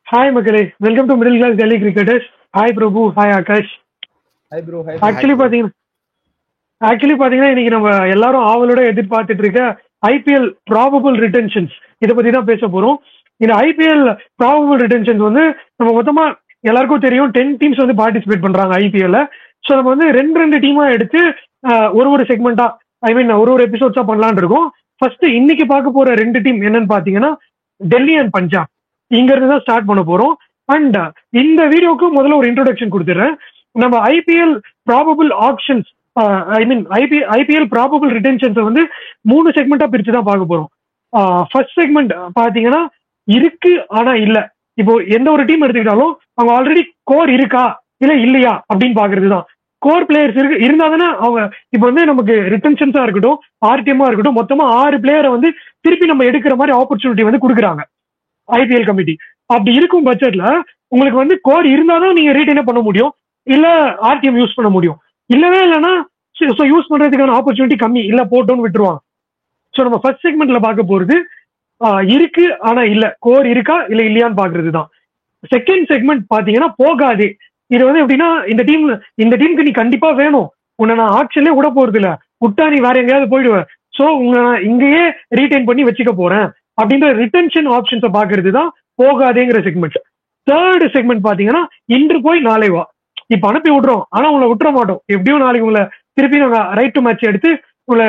Hi Makale, welcome to Middle Class Delhi Cricketers. Hi Prabhu, hi Akash. Hi bro, hi bro. Actually பாத்தீங்கன்னா இன்னைக்கு நம்ம எல்லாரும் ஆவலோட எதிர்பார்த்துட்டு இருக்க ஐபிஎல் ப்ராபபிள் ரிட்டென்ஷன்ஸ் இதை பத்தி தான் பேச போறோம். இந்த ஐபிஎல் ப்ராபபிள் ரிட்டென்ஷன்ஸ் வந்து நம்ம மொத்தமா எல்லாருக்கும் தெரியும் 10 டீம்ஸ் வந்து பார்ட்டிசிபேட் பண்றாங்க ஐபிஎல்ல. ஸோ நம்ம வந்து ரெண்டு டீமா எடுத்து ஒரு செக்மெண்டா ஒரு எபிசோட்ஸா பண்ணலான் இருக்கோம். ஃபர்ஸ்ட் இன்னைக்கு பார்க்க போற ரெண்டு டீம் என்னன்னு பாத்தீங்கன்னா டெல்லி அண்ட் பஞ்சாப். இங்க இருந்து தான் ஸ்டார்ட் பண்ண போறோம். அண்ட் இந்த வீடியோக்கு முதல்ல ஒரு இன்ட்ரோடக்ஷன் கொடுத்துறேன். நம்ம IPL probable options IPL probable retentions வந்து 3 செக்மெண்டா பிரிச்சு தான் பார்க்க போறோம். ஃபர்ஸ்ட் செக்மெண்ட் பாத்தீங்கன்னா இருக்கு ஆனா இல்ல. இப்போ எந்த ஒரு டீம் எடுத்துக்கிட்டாலும் அவங்க ஆல்ரெடி கோர் இருக்கா இல்ல இல்லையா அப்படின்னு பாக்குறது தான். கோர் பிளேயர்ஸ் இருந்தா தானே அவங்க இப்போ வந்து நமக்கு ரிட்டென்ஷன்ஸா இருக்கட்டும் ஆர்டிஎம்மா இருக்கட்டும் மொத்தமா 6 பிளேயரை வந்து திருப்பி நம்ம எடுக்கிற மாதிரி ஆப்பர்ச்சுனிட்டி வந்து கொடுக்குறாங்க ஐபிஎல் கமிட்டி. அப்படி இருக்கும் பட்சத்துல உங்களுக்கு வந்து கோர் இருந்தாதான் நீங்க ரீட்டைனே பண்ண முடியும், இல்ல ஆர்டிஎம் யூஸ் பண்ண முடியும். இல்லவே இல்லைன்னா யூஸ் பண்றதுக்கான ஆப்பர்ச்சுனிட்டி கம்மி, இல்ல போட்டோன்னு விட்டுருவாங்க. ஸோ நம்ம ஃபர்ஸ்ட் செக்மெண்ட்ல பார்க்க போறது இருக்கு ஆனா இல்ல, கோர் இருக்கா இல்ல இல்லையான்னு பாக்குறது தான். செகண்ட் செக்மெண்ட் பாத்தீங்கன்னா போகாது. இது வந்து எப்படின்னா இந்த டீமுக்கு நீ கண்டிப்பா வேணும், உன்னை நான் ஆக்ஷன்லேயே விட போறது இல்ல, விட்டா நீ வேற எங்கேயாவது போயிடுவேன், ஸோ உங்களை நான் இங்கேயே ரீடைன் பண்ணி வச்சுக்க போறேன் அப்படின்ற ரிட்டென்ஷன் ஆப்ஷன்ஸை பாக்குறது தான் போகாதேங்கிற செக்மெண்ட். தேர்ட் செக்மெண்ட் பாத்தீங்கன்னா இன்று போய் நாளை வா. இப்ப அனுப்பி விடுறோம் ஆனா உங்களை விட்டுற மாட்டோம், எப்படியும் நாளைக்கு உங்களை திருப்பி நாங்க ரைட் டு மேட்ச் எடுத்து உங்களை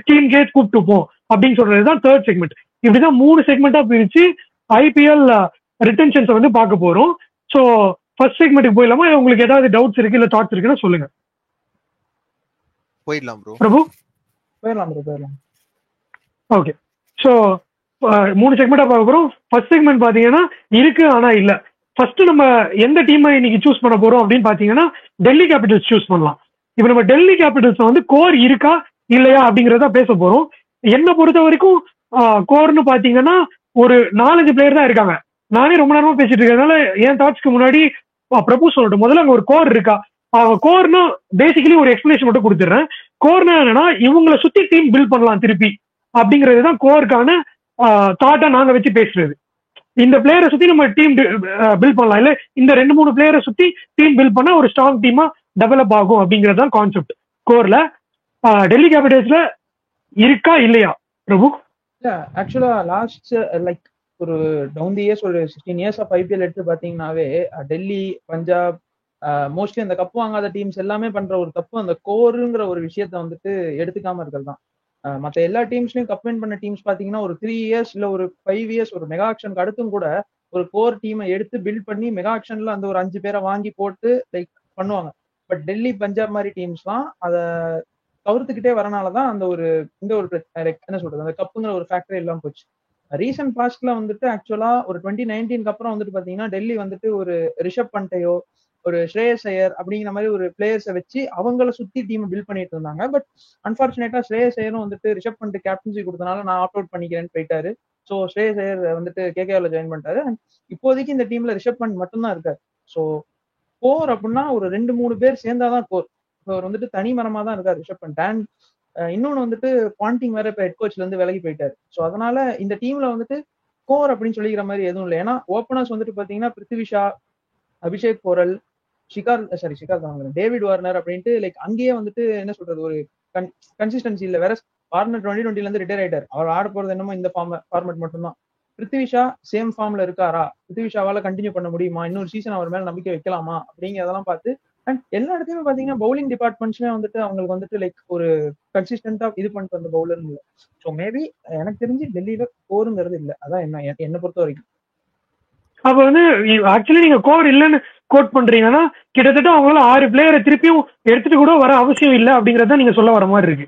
டீம் கேட் கூப்பிட்டு போம் அப்படின்னு சொல்றதுதான் தேர்ட் செக்மெண்ட். இப்படிதான் 3 செக்மெண்டா பிரிச்சு ஐபிஎல் ரிட்டென்ஷன்ஸை வந்து பார்க்க போறோம். ஸோ ஃபர்ஸ்ட் செக்மெண்ட்டுக்கு போயிடலாமா? உங்களுக்கு ஏதாவது டவுட்ஸ் இருக்கு இல்ல தாட்ஸ் இருக்குன்னா சொல்லுங்க. போயிடலாம் ப்ரோ. பிரபு போயிடலாம். ஓகே, ஸோ 3 செக்மெண்டா பார்க்க போறோம். ஃபர்ஸ்ட் செக்மெண்ட் பாத்தீங்கன்னா இருக்கு ஆனா இல்ல. ஃபர்ஸ்ட் நம்ம எந்த டீமை இன்னைக்கு சூஸ் பண்ண போறோம் அப்படின்னு பாத்தீங்கன்னா டெல்லி கேபிட்டல்ஸ் சூஸ் பண்ணலாம். இப்ப நம்ம டெல்லி கேபிட்டல்ஸ் வந்து கோர் இருக்கா இல்லையா அப்படிங்கறத பேச போறோம். என்ன பொறுத்த வரைக்கும் கோர்னு பாத்தீங்கன்னா ஒரு 4-5 பிளேயர் தான் இருக்காங்க. நானே ரொம்ப நேரமா பேசிட்டு இருக்கறதுனால என் தாட்ஸ்க்கு முன்னாடி பிரபு சொல்லட்டும். முதல்ல அங்க ஒரு கோர் இருக்கா? கோர்னா பேசிக்கலி ஒரு எக்ஸ்பிளேஷன் மட்டும் கொடுத்துடுறேன். கோர்னா என்னன்னா இவங்களை சுத்தி டீம் பில்ட் பண்ணலாம் திருப்பி அப்படிங்கிறது தான் கோருக்கான தாட்டா நாங்க வச்சு பேசுறது. இந்த பிளேயரை சுத்தி நம்ம டீம் பில்ட் பண்ணலாம், இல்ல இந்த 2-3 பிளேயரை சுத்தி டீம் பில்ட் பண்ணா ஒரு ஸ்ட்ராங் டீமா டெவலப் ஆகும் அப்படிங்கிறது தான் கான்செப்ட் கோர்ல. டெல்லி கேபிட்டல்ஸ்ல இருக்கா இல்லையா பிரபு? ஆக்சுவலா லாஸ்ட் லைக் ஒரு டவுன் தி இயர்ஸ் ஒரு 16 இயர்ஸ் ஆஃப் ஐபிஎல் எடுத்து பாத்தீங்கன்னாவே டெல்லி, பஞ்சாப் மோஸ்ட்லி அந்த கப் வாங்காத டீம்ஸ் எல்லாமே பண்ற ஒரு தப்பு அந்த கோருங்கிற ஒரு விஷயத்த வந்துட்டு எடுத்துக்காம இருக்கிறது தான். மற்ற எல்லா டீம்ஸ்லயும் கப் வின் பண்ண டீம்ஸ் பாத்தீங்கன்னா ஒரு 3 இயர்ஸ் இல்ல ஒரு 5 இயர்ஸ் ஒரு மெகா ஆக்ஷனுக்கு அடுத்தும் கூட ஒரு கோர் டீமை எடுத்து பில்ட் பண்ணி மெகா ஆக்ஷன்ல அந்த ஒரு 5 பேரை வாங்கி போட்டு லைக் பண்ணுவாங்க. பட் டெல்லி, பஞ்சாப் மாதிரி டீம்ஸ்லாம் அதை தவிர்த்துக்கிட்டே வரனாலதான் அந்த ஒரு இந்த ஒரு என்ன சொல்றது அந்த கப்புங்கிற ஒரு ஃபேக்டரி எல்லாம் போச்சு. ரீசன்ட் பாஸ்ட்ல வந்துட்டு ஆக்சுவலா ஒரு 2019 அப்புறம் வந்துட்டு பாத்தீங்கன்னா டெல்லி வந்துட்டு ஒரு ரிஷப் பண்டையோ ஒரு ஸ்ரேயஸ் ஐயர் அப்படிங்கிற மாதிரி ஒரு பிளேயர்ஸை வச்சு அவங்கள சுத்தி டீம் பில்ட் பண்ணிட்டு இருந்தாங்க. பட் அன்பார்ச்சுனேட்டா ஸ்ரேயஸ் ஐயரும் வந்துட்டு ரிஷப் பண்ட் கேப்டன்சி கொடுத்தனால நான் ஆப்ட் அவுட் பண்ணிக்கிறேன்னு போயிட்டாரு. ஸோ ஸ்ரேயஸ் ஐயர் வந்துட்டு கேகேஆர்ல ஜாயின் பண்ணிட்டாரு. இப்போதைக்கு இந்த டீம்ல ரிஷப் பண்ட் மட்டும்தான் இருக்காரு. ஸோ கோர் அப்படின்னா ஒரு 2-3 பேர் சேர்ந்தாதான் கோர். அவர் வந்துட்டு தனி மரமா தான் இருக்காரு ரிஷப் பண்ட். அண்ட் இன்னொன்னு வந்துட்டு பாண்டிங் வேற இப்ப ஹெட் கோச்ல இருந்து விலகி போயிட்டாரு. ஸோ அதனால இந்த டீம்ல வந்துட்டு கோர் அப்படின்னு சொல்லிக்கிற மாதிரி எதுவும் இல்லை. ஏன்னா ஓப்பனர்ஸ் வந்துட்டு பாத்தீங்கன்னா பிருத்திவி ஷா, அபிஷேக் போரல், ஷிகார் தான் டேவிட் வார்னர் அப்படின்ட்டு லைக் அங்கேயே வந்துட்டு என்ன சொல்றது ஒரு கன்சிஸ்டன்சி இல்ல. வேற வார்னர் 2020 இருந்து ரிட்டையர் ஆயிட்டார். அவர் ஆட போறது என்னமோ இந்த ஃபார்மேட் மட்டும்தான். பிருத்திவிஷா சேம் ஃபார்ம்ல இருக்காரா, பிருத்திவிஷாவால கண்டினியூ பண்ண முடியுமா, இன்னொரு சீசன் அவர் மேல நம்பிக்கை வைக்கலாமா அப்படிங்கிறதெல்லாம் பார்த்து அண்ட் எல்லா இடத்துலயுமே பாத்தீங்கன்னா பவுலிங் டிபார்ட்மெண்ட்ஸ்மே வந்துட்டு அவங்களுக்கு வந்துட்டு லைக் ஒரு கன்சிஸ்டன்டா இது பண்ணிட்டு வந்த பவுலர் இல்லை. ஸோ மேபி எனக்கு தெரிஞ்சு டெல்லியில கோருங்கிறது இல்லை. அதான் என்ன பொறுத்த வரைக்கும். அப்ப வந்து ஆக்சுவலி நீங்க கோர் இல்லைன்னு கோட் பண்றீங்கன்னா கிட்டத்தட்ட அவங்களால 6 பிளேயரை திருப்பியும் எடுத்துட்டு கூட வர அவசியம் இல்லை அப்படிங்கறத நீங்க சொல்ல வர மாதிரி இருக்கு.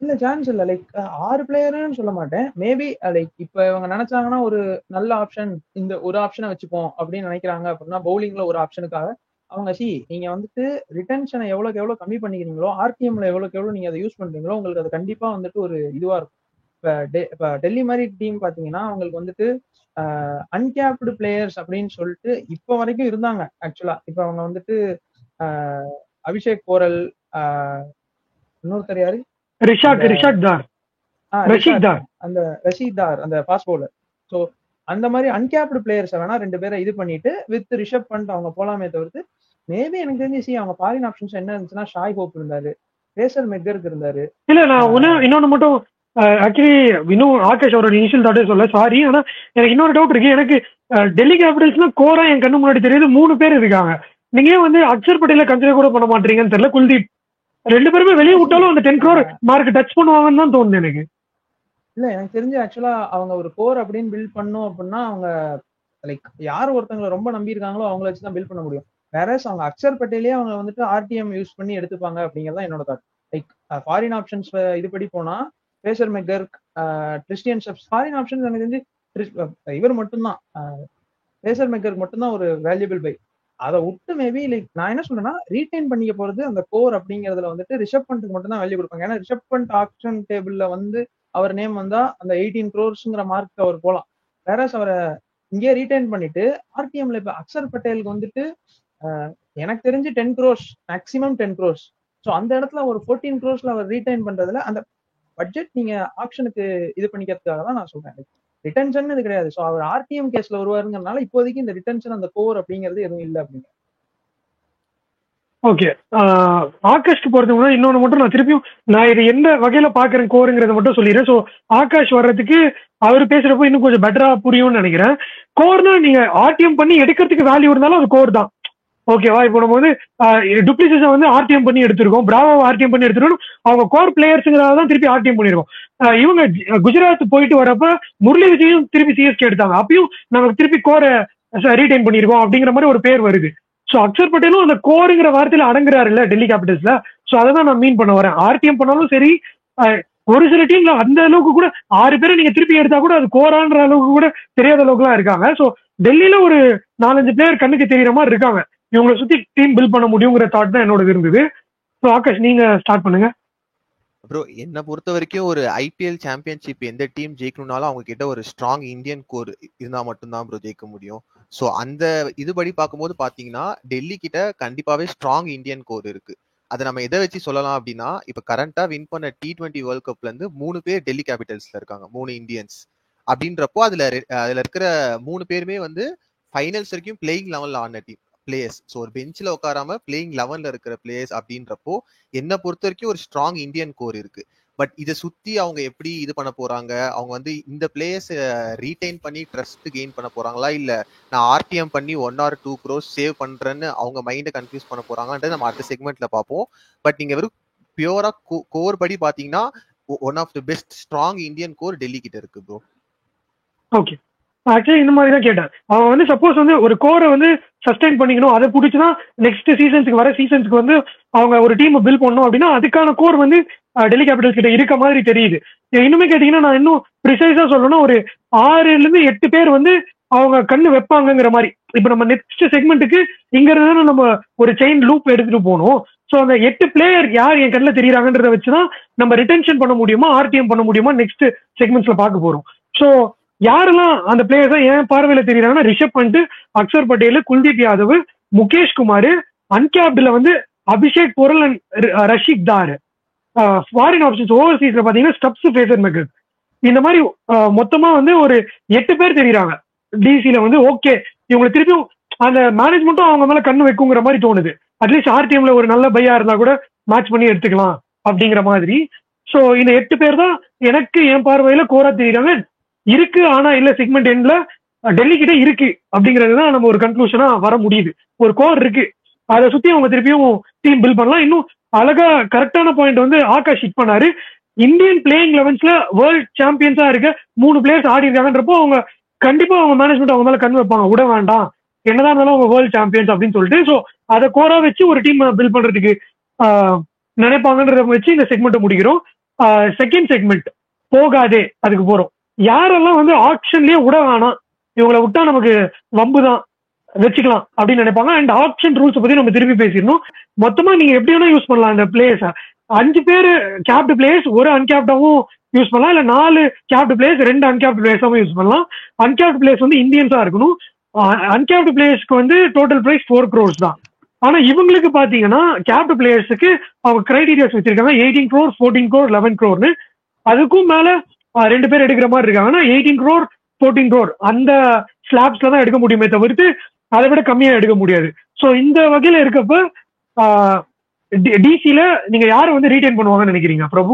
இல்ல சான்ஸ் இல்ல. லைக் 6 பிளேயர்னு சொல்ல மாட்டேன். மேபி லைக் இப்ப இவங்க நினைச்சாங்கன்னா ஒரு நல்ல ஆப்ஷன் இந்த ஒரு ஆப்ஷனை வச்சுப்போம் அப்படின்னு நினைக்கிறாங்க அப்படின்னா பவுலிங்ல ஒரு ஆப்ஷனுக்காக அவங்க நீங்க வந்துட்டு ரிட்டன்ஷனை எவ்வளவுக்கு எவ்வளவு கம்மி பண்ணிக்கிறீங்களோ ஆர்டிஎம்ல எவ்வளவுக்கு எவ்வளவு நீங்க அதை யூஸ் பண்றீங்களோ உங்களுக்கு அது கண்டிப்பா வந்துட்டு ஒரு இதுவா இருக்கும். இப்ப டெல்லி மாதிரி டீம் பாத்தீங்கன்னா அவங்களுக்கு வந்துட்டு அன்கேப்டு பிளேயர்ஸ் அப்படின்னு சொல்லிட்டு இப்ப வரைக்கும் இருந்தாங்க. ஆக்சுவலா இப்ப அவங்க வந்துட்டு அபிஷேக் போரல், இன்னொருத்தர் யாரு, ரிஷாட் தார், அந்த ரஷீத் தார் அந்த ஃபாஸ்ட் பவுலர். ஸோ அந்த மாதிரி அன்கேப்டு பிளேயர்ஸை வேணா 2 பேரை இது பண்ணிட்டு வித் ரிஷப் பண்ட் அவங்க போலாமே தவிர்த்து மேபி எனக்கு தெரிஞ்சு அவங்க ஃபாரின் ஆப்ஷன்ஸ் என்ன இருந்துச்சுன்னா ஷாய் ஹோப் இருந்தாரு, பேசர் மெக்கர்க் இருந்தாரு. இல்ல நான் இன்னொன்னு மட்டும் ஆக்சுவலி இன்னும் ஆகாஷ் அவரோட இனிஷியல் தாட்டே சொல்ல சாரி, ஆனா எனக்கு இன்னொரு டவுட் இருக்கு. எனக்கு டெல்லி கேபிட்டல்ஸ்னா கோரா என் கண்ணு முன்னாடி தெரியுது 3 பேர் இருக்காங்க. நீங்க வந்து அக்ஷர் பட்டேல கன்சிடர் கூட பண்ண மாட்டீங்கன்னு தெரியல. குல்தீப் 2 பேருமே வெளியே விட்டாலும் அந்த 10 crore மார்க் டச் பண்ணுவாங்கன்னு தான் தோணுது எனக்கு. இல்ல எனக்கு தெரிஞ்சு ஆக்சுவலா அவங்க ஒரு கோர் அப்படின்னு பில்ட் பண்ணும் அப்படின்னா அவங்க லைக் யார் ஒருத்தவங்களை ரொம்ப நம்பி இருக்காங்களோ அவங்கள வச்சுதான் பில்ட் பண்ண முடியும். வேற அவங்க அக்ஷர் பட்டேலே அவங்க வந்துட்டு ஆர்டிஎம் யூஸ் பண்ணி எடுத்துப்பாங்க அப்படிங்கறதான் என்னோட தாட். லைக் ஃபாரின் ஆப்ஷன்ஸ் இதுபடி போனா Fraser McGurk, Tristan Stubbs foreign options எனக்கு தெரிஞ்சு இவர் மட்டும்தான், பேசர் மெக்கர்க் மட்டும்தான் ஒரு வேல்யூபிள் பை. அதை விட்டு மேபி லைக் நான் என்ன சொல்றேன்னா ரீடைன் பண்ணிக்க போறது அந்த கோர் அப்படிங்கறதுல வந்துட்டு ரிஷப் பண்ட்டுக்கு மட்டும் தான் வேல்யூ கொடுப்பாங்க. ஏன்னா ரிஷப் பண்ட் ஆப்ஷன் டேபிள்ல வந்து அவர் நேம் வந்தா அந்த 18 crores மார்க் அவர் போலாம். வேற அவரை இங்கே ரீடைன் பண்ணிட்டு ஆர்டிஎம்ல இப்ப அக்ஷர் பட்டேலுக்கு வந்துட்டு எனக்கு தெரிஞ்சு 10 crores மேக்ஸிமம் 10 crores. ஸோ அந்த இடத்துல ஒரு 14 crores அவர் ரீடைன் பண்றதுல அந்த பட்ஜெட் நீங்க ஆப்ஷனுக்கு இது பண்ணிக்கிறதுக்காக தான் நான் சொல்றேன். ரிட்டன்ஷன் இது கிடையாது. ஸோ அவர் ஆர்டிஎம் கேஸ்ல வருவாருங்கிறதுனால இப்போதைக்கு இந்த ரிட்டன்ஷன் அந்த கோர் அப்படிங்கிறது எதுவும் இல்லை அப்படிங்க. ஓகே, ஆகாஷ்க்கு பொறுத்தவரை இன்னொன்று மட்டும் நான் திருப்பியும் நான் இது எந்த வகையில பாக்குறேன் கோருங்கிறத மட்டும் சொல்லிடுறேன். ஸோ ஆகாஷ் வர்றதுக்கு அவர் பேசுறப்போ இன்னும் கொஞ்சம் பெட்டரா புரியும்னு நினைக்கிறேன். கோர்னா நீங்க ஆர்டிஎம் பண்ணி எடுக்கிறதுக்கு வேல்யூ இருந்தாலும் அது கோர் தான். ஓகேவா? இப்போ நம்ம வந்து டுப்ளிசிஸை வந்து ஆர்டிஎம் பண்ணி எடுத்திருக்கோம், பிராவோ ஆர்டிஎம் பண்ணி எடுத்துருக்கோம். அவங்க கோர் பிளேயர்ஸுங்கிறத தான் திருப்பி ஆர்டிஎம் பண்ணிருக்கோம். இவங்க குஜராத் போயிட்டு வரப்ப முரளி விஜயும் திருப்பி சிஎஸ்கே எடுத்தாங்க, அப்பயும் நாங்க திருப்பி கோரை ரீடைன் பண்ணிருக்கோம் அப்படிங்கிற மாதிரி ஒரு பேர் வருது. ஸோ அக்ஷர் பட்டேலும் அந்த கோருங்கிற வார்த்தையில அடங்குறாரு இல்ல டெல்லி கேபிட்டல்ஸ்ல. ஸோ அதை தான் நான் மீன் பண்ண வரேன். ஆர்டிஎம் பண்ணாலும் சரி, ஒரு சில டீம்ல அந்த அளவுக்கு கூட 6 பேரை நீங்க திருப்பி எடுத்தா கூட அது கோரான்ற அளவுக்கு கூட தெரியாத அளவுக்கு எல்லாம் இருக்காங்க. ஸோ டெல்லியில ஒரு 4-5 பிளேயர் கண்ணுக்கு தெரியற மாதிரி இருக்காங்க. இவங்களை சுத்தி டீம் பில்ட் பண்ண முடியுங்கிற தாட் தான் என்னோட இருந்தது. ஸோ ஆகாஷ் நீங்க ஸ்டார்ட் பண்ணுங்க. ப்ரோ என்னை பொறுத்த வரைக்கும் ஒரு ஐபிஎல் சாம்பியன்ஷிப் எந்த டீம் ஜெயிக்கணும்னாலும் அவங்க கிட்ட ஒரு ஸ்ட்ராங் இந்தியன் கோர் இருந்தா மட்டும்தான் ப்ரோ ஜெயிக்க முடியும். ஸோ அந்த இதுபடி பார்க்கும்போது பாத்தீங்கன்னா டெல்லி கிட்ட கண்டிப்பாவே ஸ்ட்ராங் இந்தியன் கோர் இருக்கு. அதை நம்ம எதை வச்சு சொல்லலாம் அப்படின்னா இப்ப கரண்டா வின் பண்ண T20 வேர்ல்ட் கப்ல இருந்து 3 பேர் டெல்லி கேபிட்டல்ஸ்ல இருக்காங்க, 3 இந்தியன்ஸ். அப்படின்றப்போ அதுல இருக்கிற 3 பேருமே வந்து ஃபைனல்ஸ் வரைக்கும் பிளேயிங் லெவல்ல ஆன டீம் பிளேயர்ஸ். ஸோ ஒரு பெஞ்சில் உட்காராம பிளேயிங் லெவன்ல இருக்கிற பிளேயர்ஸ் அப்படின்றப்போ என்னை பொறுத்த வரைக்கும் ஒரு ஸ்ட்ராங் இந்தியன் கோர் இருக்கு. பட் இதை சுத்தி அவங்க எப்படி இது பண்ண போறாங்க, அவங்க வந்து இந்த பிளேயர்ஸ் ரீடைன் பண்ணி ட்ரஸ்ட் கெயின் பண்ண போறாங்களா, இல்ல நான் ஆர்டிஎம் பண்ணி 1 or 2 crores சேவ் பண்றேன்னு அவங்க மைண்டை கன்ஃபியூஸ் பண்ண போறாங்கன்றது நம்ம அடுத்த செக்மெண்ட்ல பார்ப்போம். பட் நீங்க வெறும் பியூரா கோர் படி பாத்தீங்கன்னா one of the best strong Indian core Delhi கிட்ட இருக்கு ப்ரோ. ஓகே, ஆக்சுவலி இந்த மாதிரி தான் கேட்டேன். அவன் வந்து சப்போஸ் வந்து ஒரு கோரை வந்து சஸ்டைன் பண்ணிக்கணும், அதை பிடிச்சுதான் நெக்ஸ்ட் சீசன்ஸ்க்கு வர சீசன்ஸ்க்கு வந்து அவங்க ஒரு டீம் பில்ட் பண்ணணும் அப்படின்னா அதுக்கான கோர் வந்து டெல்லி கேபிட்டல்ஸ் கிட்ட இருக்க மாதிரி தெரியுது. இன்னுமே கேட்டீங்கன்னா நான் இன்னும் ப்ரிசைஸா சொல்லணும்னா ஒரு 6-8 பேர் வந்து அவங்க கண்ணு வைப்பாங்கிற மாதிரி. இப்ப நம்ம நெக்ஸ்ட் செக்மெண்ட்டுக்கு இங்க இருந்து நம்ம ஒரு செயின் லூப் எடுத்துட்டு போகணும். ஸோ அந்த 8 பிளேயர் யார் என் கண்ணில் தெரியுறாங்கன்றத வச்சுதான் நம்ம ரிட்டென்ஷன் பண்ண முடியுமா ஆர்டிஎம் பண்ண முடியுமா நெக்ஸ்ட் செக்மெண்ட்ஸ்ல பார்க்க போறோம். ஸோ யாரெல்லாம் அந்த பிளேயர்ஸ் என் பார்வையில தெரியுறாங்கன்னா ரிஷப் பண்ட், அக்ஷர் பட்டேல், குல்தீப் யாதவ், முகேஷ் குமார், அன்கேப்டுல வந்து அபிஷேக் பொருள் அண்ட் ரஷிக் தார். ஃபாரின் ஆப்ஷன்ஸ் ஓவர்சீஸ்ல பாத்தீங்கன்னா ஸ்டப்ஸ், பேசர் மெக்கர்க். இந்த மாதிரி மொத்தமா வந்து ஒரு 8 பேர் தெரியுறாங்க டிசில வந்து. ஓகே, இவங்களை திருப்பியும் அந்த மேனேஜ்மெண்ட்டும் அவங்க மேல கண்ணு வைக்குங்கிற மாதிரி தோணுது. அட்லீஸ்ட் ஆர்டிஎம்ல ஒரு நல்ல பையா இருந்தா கூட மேட்ச் பண்ணி எடுத்துக்கலாம் அப்படிங்கிற மாதிரி. ஸோ இந்த 8 பேர் தான் எனக்கு என் பார்வையில கோரா தெரியுறாங்க இருக்கு. ஆனா இல்ல செக்மெண்ட் எண்ட்ல டெல்லி கிட்ட இருக்கு அப்படிங்கிறது தான் நம்ம ஒரு கன்க்ளூஷனா வர முடியுது. ஒரு கோர் இருக்கு, அதை சுத்தி அவங்க திருப்பியும் டீம் பில்ட் பண்ணலாம். இன்னும் அழகா கரெக்டான பாயிண்ட் வந்து ஆகாஷ் ஹிட் பண்ணாரு. இந்தியன் பிளேயிங் லெவன்ஸ்ல வேர்ல்ட் சாம்பியன்ஸா இருக்க 3 பிளேயர்ஸ் ஆடி இருக்காங்கன்றப்போ அவங்க கண்டிப்பா அவங்க மேனேஜ்மெண்ட் அவங்க மேல கண்ணு வைப்பாங்க, விட வேண்டாம் என்னதான் இருந்தாலும் அவங்க வேர்ல்ட் சாம்பியன்ஸ் அப்படின்னு சொல்லிட்டு. ஸோ அதை கோரா வச்சு ஒரு டீம் பில்ட் பண்றதுக்கு நினைப்பாங்கன்றத வச்சு இந்த செக்மெண்ட்டை முடிக்கிறோம். செகண்ட் செக்மெண்ட் போகாதே அதுக்கு போறோம். யாரெல்லாம் வந்து ஆக்ஷன்லயே விட வேணாம், இவங்களை விட்டா நமக்கு வம்பு தான் வச்சுக்கலாம் அப்படின்னு நினைப்பாங்க. அண்ட் ஆப்ஷன் ரூல்ஸ் பத்தி நம்ம திருப்பி பேசிடணும். மொத்தமா நீங்க எப்படி வேணா யூஸ் பண்ணலாம் இந்த பிளேயர்ஸ். 5 பேர் கேப்டு பிளேயர்ஸ், ஒரு அன்கேப்டாவும் யூஸ் பண்ணலாம். இல்ல 4 கேப்டு பிளேயர்ஸ், 2 அன்கேப்டு பிளேயர்ஸாவும் யூஸ் பண்ணலாம். அன்கேப்டு பிளேயர்ஸ் வந்து இந்தியன்ஸா இருக்கணும். அன்கேப்டு பிளேயர்ஸ்க்கு வந்து டோட்டல் பிரைஸ் 4 crores தான். ஆனா இவங்களுக்கு பாத்தீங்கன்னா கேப்டு பிளேயர்ஸுக்கு அவங்க கிரைடீரியாஸ் வச்சிருக்காங்க 18 crores, 14 crores, 11 crores. அதுக்கும் மேல 2 பேர் எடுக்கிற மாதிரி இருக்காங்கன்னா 18 crore, 14 crore அந்த ஸ்லாப்ஸ்ல தான் எடுக்க முடியுமே தவிர்த்து அதை விட கம்மியா எடுக்க முடியாது. ஸோ இந்த வகையில இருக்கப்ப டிசில நீங்க யாரை வந்து ரீடைன் பண்ணுவாங்கன்னு நினைக்கிறீங்க பிரபு?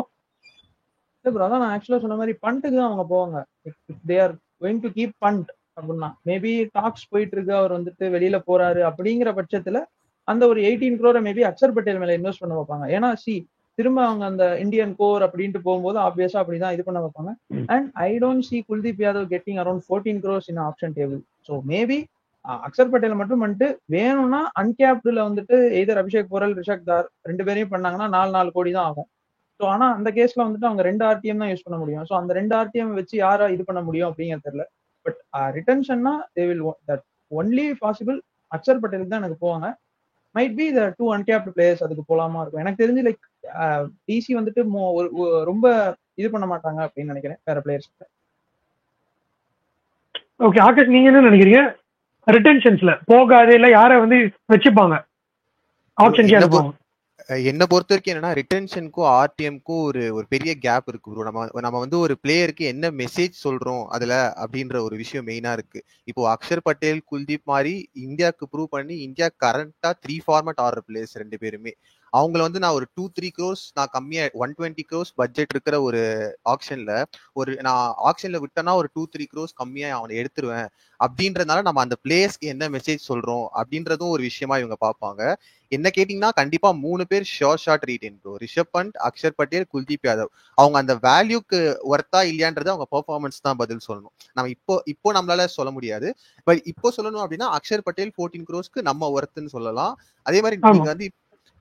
அதான் நான் ஆக்சுவலா சொன்ன மாதிரி பண்ட்டுக்கு தான் அவங்க போவாங்க. They are going to keep Pant அப்படின்னா மேபி டாக்ஸ் போயிட்டு இருக்கு, அவர் வந்துட்டு வெளியில போறாரு அப்படிங்கிற பட்சத்துல அந்த ஒரு 18 crore மேபி அக்ஷர் பட்டேல் மேல இன்வெஸ்ட் பண்ண வைப்பாங்க. ஏன்னா திரும்ப அவங்க அந்த இந்தியன் கோர் அப்படின்ட்டு போகும்போது ஆப்வியஸா அப்படிதான் இது பண்ண வைப்பாங்க. And I don't see Kuldeep Yadav getting around 14 crores in auction table. So maybe Axar Patel மட்டும் வந்துட்டு வேணும்னா அன்கேப்டுல வந்துட்டு எய்தர் அபிஷேக் போரல் ரிஷக் தார் 2 பேரையும் பண்ணாங்கன்னா 4 கோடி தான் ஆகும். ஸோ ஆனா அந்த கேஸ்ல வந்துட்டு அவங்க 2 RTM தான் யூஸ் பண்ண முடியும். ஸோ அந்த 2 RTM வச்சு யாரா இது பண்ண முடியும் அப்படிங்கிறது தெரியல. பட் ரிட்டன்ஷன்னா they will that only possible Akshar பட்டேலுக்கு தான் எனக்கு போவாங்க. Might be the 2 uncapped players அதுக்கு போலாமா இருக்கும். எனக்கு தெரிஞ்சு லைக் டிசி வந்துட்டு ரொம்ப இது பண்ண மாட்டாங்க அப்படின்னு நினைக்கிறேன் வேற பிளேயர்ஸ். ஓகே ஆகாஷ், நீங்க என்ன நினைக்கிறீங்க? ரிட்டன்ஷன்ஸ்ல போகாது இல்ல யாரை வந்து வச்சுப்பாங்க ஆப்ஷன் கேட்பாங்க? என்ன பொறுத்த வரைக்கும் என்னன்னா ரிட்டன்ஷனுக்கும் ஆர்டிஎம்க்கும் ஒரு பெரிய கேப் இருக்கு ப்ரோ. நம்ம வந்து ஒரு பிளேயருக்கு என்ன மெசேஜ் சொல்றோம் அதுல அப்படின்ற ஒரு விஷயம் மெயினா இருக்கு. இப்போ அக்ஷர் பட்டேல், குல்தீப் மாதிரி இந்தியாவுக்கு ப்ரூவ் பண்ணி இந்தியா கரண்டா 3 ஃபார்மேட் ஆடுற பிளேயர்ஸ் 2 பேருமே. அவங்கள வந்து நான் ஒரு 2-3 crores நான் கம்மியா 120 crores பட்ஜெட் இருக்கிற ஒரு ஆக்ஷன்ல நான் ஆக்ஷன்ல விட்டேன்னா ஒரு 2-3 crores கம்மியா அவனை எடுத்துருவேன் அப்படின்றதுனால நம்ம அந்த பிளேயர்ஸ்க்கு என்ன மெசேஜ் சொல்றோம் அப்படின்றதும் ஒரு விஷயமா இவங்க பார்ப்பாங்க. என்ன கேட்டீங்கன்னா கண்டிப்பா 3 பேர் sure shot retain bro. Rishabh Pant, Axar Patel, Kuldeep Yadav. அவங்க அந்த வேல்யூக்கு ஒர்த்தா இல்லையான்றது அவங்க பெர்ஃபார்மன்ஸ் தான் பதில் சொல்லணும். நம்ம இப்போ நம்மளால சொல்ல முடியாது. பட் இப்போ சொல்லணும் அப்படின்னா அக்ஷர் பட்டேல் 14 crores நம்ம ஒர்த்துன்னு சொல்லலாம். அதே மாதிரி நீங்க வந்து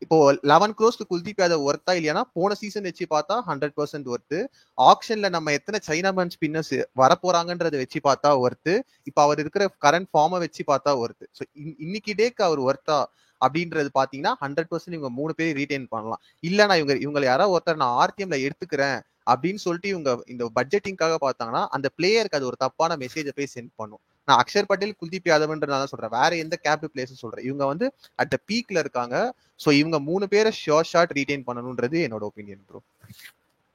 இப்போ 11 crores குல்தீப் யாதவ் ஒர்த்தா இல்லையானா போன சீசன் வச்சு பார்த்தா 100% ஒர்த்து. ஆக்ஷன்ல நம்ம எத்தனை சைனாமேன் ஸ்பின்னர்ஸ் வரப்போறாங்கன்றத வச்சு பார்த்தா ஒர்த்து. இப்போ அவர் இருக்கிற கரண்ட் ஃபார்மை வச்சு பார்த்தா ஒர்த்து. ஸோ இன்னைக்கு டேக்கு அவர் ஒர்த்தா அப்படின்றது பாத்தீங்கன்னா 100% இவங்க 3 பேர் ரீடைன் பண்ணலாம். இல்ல நான் இவங்களை யாராவது ஒருத்தர் நான் ஆர்டிஎம்ல எடுத்துக்கிறேன் அப்படின்னு சொல்லிட்டு இவங்க இந்த பட்ஜெட்டிங்காக பார்த்தாங்கன்னா அந்த பிளேயருக்கு அது ஒரு தப்பான மெசேஜை போய் சென்ட் பண்ணும். நான் அக்ஷர் பட்டேல், குல்தீப் யாதவ்ன்றதால சொல்றேன், வேற எந்த கேப்டு பிளேயர்ஸ் சொல்றேன். இவங்க வந்து அட் த பீக்ல இருக்காங்க. சோ இவங்க 3 பேரை ஷோர் ஷாட் ரீடைன் பண்ணணும்ன்றது என்னோட opinion bro.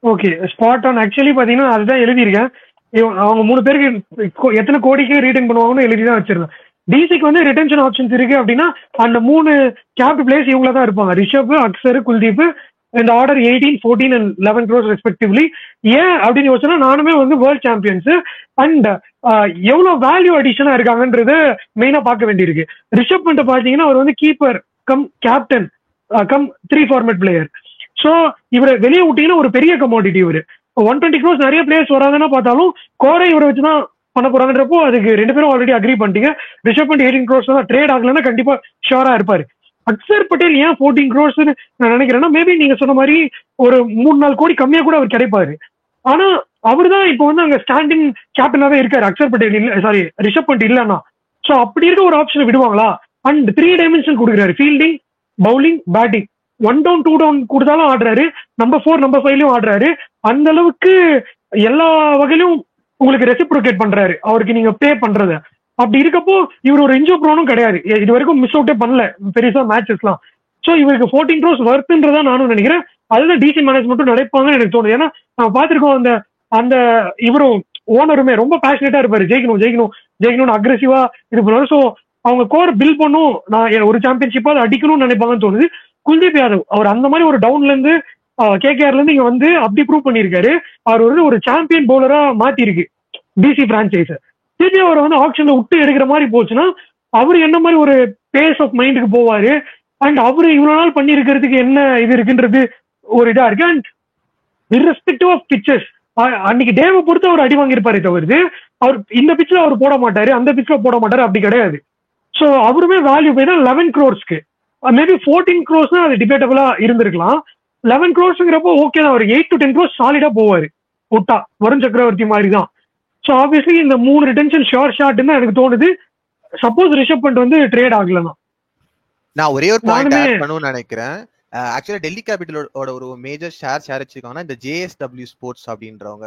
Okay, spot on. Actually பாத்தீங்கன்னா அதுதான் எழுதியிருக்கேன். அவங்க 3 பேருக்கு எத்தனை கோடிக்கு ரீடைன் பண்ணுவாங்கன்னு எழுதிதான் வச்சிருந்தேன். டிசிக்கு வந்து ரிட்டன்ஷன் ஆப்ஷன்ஸ் இருக்கு அப்படின்னா அந்த 3 கேப்டு பிளேயர்ஸ் இவங்கள தான் இருப்பாங்க. ரிஷப், அக்ஷர், குல்தீப். இந்த ஆர்டர் 18, 14 and 11 crores ரெஸ்பெக்டிவ்லி. ஏன் அப்படின்னு யோசிச்சா நானுமே வந்து வேர்ல்ட் சாம்பியன்ஸ் அண்ட் எவ்வளவு வேல்யூ அடிஷனா இருக்காங்கன்றது மெயினா பார்க்க வேண்டியிருக்கு. ரிஷப் பண்ட் பாத்தீங்கன்னா அவர் வந்து keeper come captain come 3 format player. So இவரை வெளியே விட்டீங்கன்னா ஒரு பெரிய கமோடிட்டி. இவரு 120 crores நிறைய பிளேயர்ஸ் வராங்கன்னா பார்த்தாலும் கோரை இவரை வச்சுதான் பண்ண போறாங்கன்றப்போ அதுக்கு 2 பேரும் ஆல்ரெடி அக்ரி பண்ணிட்டீங்க. ரிஷப் பண்ட் 18 crores தான் ட்ரேட் ஆகலன்னா கண்டிப்பா ஷோரா இருப்பாரு. அக்ஷர் பட்டேல் ஏன் 14 crores நான் நினைக்கிறேன்னா மேபி நீங்க சொன்ன மாதிரி ஒரு 3-4 கோடி கம்மியா கூட அவர் கிடைப்பாரு. ஆனா அவர் தான் இப்போ வந்து அங்க ஸ்டாண்டிங் கேப்டனாவே இருக்காரு. அக்ஷர் பட்டேல் இல்ல, சாரி ரிஷப் பண்ட் இல்லன்னா. ஸோ அப்படி இருக்க ஒரு ஆப்ஷனை விடுவாங்களா? அண்ட் 3 dimension கொடுக்குறாரு, fielding, bowling, batting. 1 down 2 down கொடுத்தாலும் ஆடுறாரு, நம்பர் 4 நம்பர் 5லயும் ஆடுறாரு. அந்த அளவுக்கு எல்லா வகையிலும் உங்களுக்கு ரெசிப்ரோகேட் பண்றாரு அவருக்கு நீங்க பே பண்றத. அப்படி இருக்கப்போ இவர் ஒரு இன்ஜோ ப்ரோனும் கிடையாது, இது வரைக்கும் மிஸ் அவுட்டே பண்ணல பெருசா மேட்சஸ்லாம். ஸோ இவருக்கு 14 crores வர்த்துன்றதா நானும் நினைக்கிறேன். அதுதான் டிசி மேனேஜ்மெண்ட்டும் நினைப்பாங்கன்னு எனக்கு தோணுது. ஏன்னா நம்ம பார்த்திருக்கோம் அந்த அந்த இவரும் ஓனருமே ரொம்ப பேஷனேட்டா இருப்பாரு, ஜெயிக்கணும் ஜெயிக்கணும் ஜெயிக்கணும்னு அக்ரெசிவா இது பண்ணுவாரு. ஸோ அவங்க கோர் பில் பண்ணும், நான் ஒரு சாம்பியன்ஷிப்பா அதை அடிக்கணும்னு நினைப்பாங்கன்னு தோணுது. குல்தீப் யாதவ் அவர் அந்த மாதிரி ஒரு டவுன்ல இருந்து கேகேஆர்ல இருந்து இங்க வந்து அப்படி ப்ரூவ் பண்ணிருக்காரு. அவர் வந்து ஒரு சாம்பியன் பவுலரா மாத்திருக்கு டிசி பிரான்சைஸ். திருப்பி அவரை வந்து ஆக்ஷன்ல விட்டு எடுக்கிற மாதிரி போச்சுன்னா அவரு என்ன மாதிரி ஒரு பேஸ் ஆஃப் மைண்டுக்கு போவாரு. அண்ட் அவரு இவ்வளவு நாள் பண்ணி இருக்கிறதுக்கு என்ன இது இருக்குன்றது ஒரு இதா இருக்கு. அண்ட் இர்ரெஸ்பெக்டிவ் ஆஃப் பிச்சஸ் அன்னைக்கு டேவை பொறுத்து அவர் அடி வாங்கியிருப்பாரு தவிர்த்து அவர் இந்த பிச்சில் அவர் போட மாட்டாரு, அந்த பிச்சில் போட மாட்டாரு, அப்படி கிடையாது. ஸோ அவருமே வேல்யூ போய் தான் 11 crores மேபி 14 crores அது டிபேட்டபிளா இருந்திருக்கலாம். 11 crores ஓகே தான், ஒரு 8 to 10 crores சாலிடா போவாரு விட்டா, வருண் சக்கரவர்த்தி மாதிரி தான். ஸோ ஆப்வியஸ்லி இந்த 3 ரிட்டன்ஷன் ஷோர் ஷாட்னு எனக்கு தோணுது. சப்போஸ் ரிஷப் பண்ட் வந்து ட்ரேட் ஆகலன்னா நான் ஒரே ஒரு பாயிண்ட் ஆட் பண்ணணும்னு நினைக்கிறேன். ஆக்சுவலா டெல்லி கேபிட்டலோட ஒரு மேஜர் ஷேர் வச்சிருக்காங்கன்னா இந்த JSW ஸ்போர்ட்ஸ் அப்படின்றவங்க.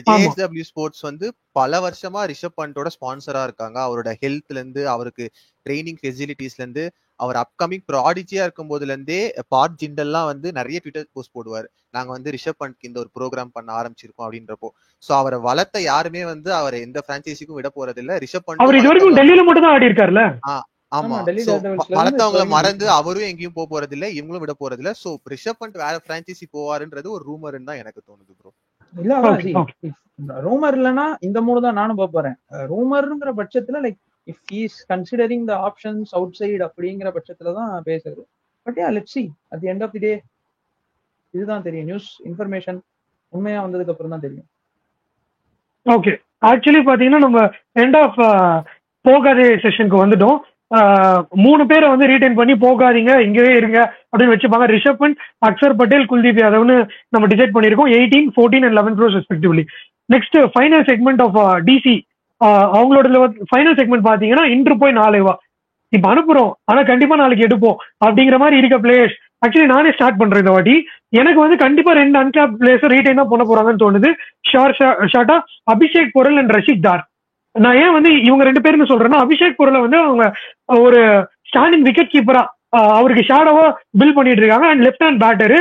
JSW ஸ்போர்ட்ஸ் வந்து பல வருஷமா ரிஷப் பண்டோட ஸ்பான்சரா இருக்காங்க. அவரோட ஹெல்த்ல இருந்து அவருக்கு ட்ரைனிங் ஃபெசிலிட்டிஸ்ல இருந்து அவர் அப்கமிங் ப்ராடிஜியா இருக்கும் போதுல இருந்தே பாட் ஜிண்டல்லாம் வந்து நிறைய ட்விட்டர் போஸ்ட் போடுவார், நாங்க வந்து ரிஷப் பண்ட்க்கு இந்த ஒரு ப்ரோக்ராம் பண்ண ஆரம்பிச்சிருக்கோம் அப்படின்றப்போ. சோ அவரை வளர்த்த யாருமே வந்து அவரை எந்த பிரான்ச்சைசிக்கும் விட போறது இல்ல. ரிஷப் பண்ட் அவர் இது வரைக்கும் டெல்லியில மட்டும் தான் ஆடி இருக்காருல்ல. ஆமா, வளர்த்தவங்களை மறந்து அவரும் எங்கேயும் போக போறது இல்ல, இவங்களும் விட போறது இல்ல. சோ ரிஷப் பண்ட் வேற பிரான்ச்சைசி போவாருன்றது ஒரு ரூமர்னு தான் எனக்கு தோணுது ப்ரோ. இல்ல ரூமர் இல்லனா இந்த மூணு தான் நானும் போறேன். ரூமர்ங்கிற பட்சத்துல like if he is considering the options out side அப்படிங்கிற பட்சத்துல தான் பேசுறது. But yeah let's see at the end of the day இதுதான் தெரியும். நியூஸ் இன்ஃபர்மேஷன் உண்மையா வந்ததுக்கு அப்புறம் தான் தெரியும். ஓகே, ஆக்சுவலி பாத்தீங்கன்னா நம்ம எண்ட் ஆஃப் போகாதே செஷனுக்கு வந்துட்டோம். 3 பேரை வந்து ரீடைன் பண்ணி போகாதீங்க இங்கவே இருங்க அப்படின்னு வச்சுப்பாங்க. ரிஷப் பண்ட், அக்ஷர் பட்டேல், குல்தீப் யாதவ்னு நம்ம டிசைட் பண்ணிருக்கோம். 18, 14 and 11 crores respectively. Next final segment of DC, அவங்களோட ஃபைனல் செக்மெண்ட் பாத்தீங்கன்னா இன்று போய் நாளைவா இப்ப அனுப்புறோம், ஆனா கண்டிப்பா நாளைக்கு எடுப்போம் அப்படிங்கிற மாதிரி இருக்க பிளேயர்ஸ். ஆக்சுவலி நானே ஸ்டார்ட் பண்றேன் இந்த வாட்டி. எனக்கு வந்து கண்டிப்பா 2 அன்கேப் பிளேயர்ஸ் ரீடைன் தான் பண்ண போறாங்கன்னு தோணுது. ஷார்ட்டா அபிஷேக் பொருள் அண்ட் ரஷிக் தார். நான் ஏன் வந்து இவங்க 2 பேருன்னு சொல்றேன்னா, அபிஷேக் பொருளை வந்து அவங்க ஒரு ஸ்டாண்டிங் விக்கெட் கீப்பரா அவருக்கு ஷேடோவா பில் பண்ணிட்டு இருக்காங்க. And left hand batter,